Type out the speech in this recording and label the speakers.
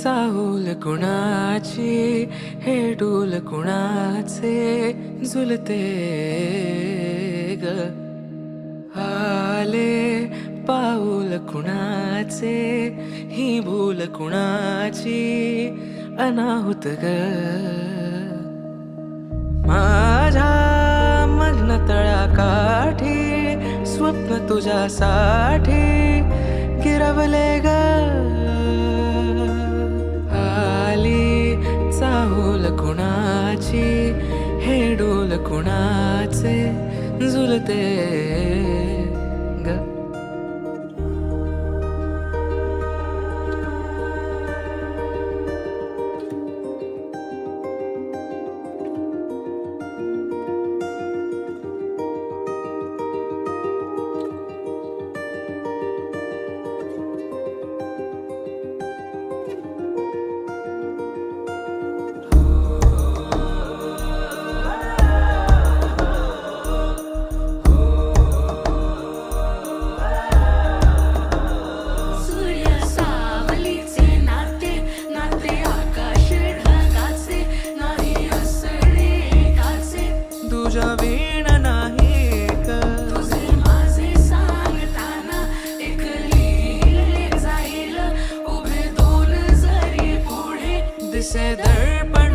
Speaker 1: चाहूल कुणाची हे डोल कुणाचे झुलते ग आले पाऊल कुणाचे ही भूल कुणाची अनाहुत ग माझ्या मग्न तळाकाठी स्वप्न तुझ्यासाठी गिरवले ग आली चाहूल कुणाची हे डोल कुणाचे झुलते ग तुझ्या वीण नाही ग
Speaker 2: तुझे माझे सांगताना एक लिहिले जाईल उभे दोन जरी पुढे
Speaker 1: दिसे दर्पण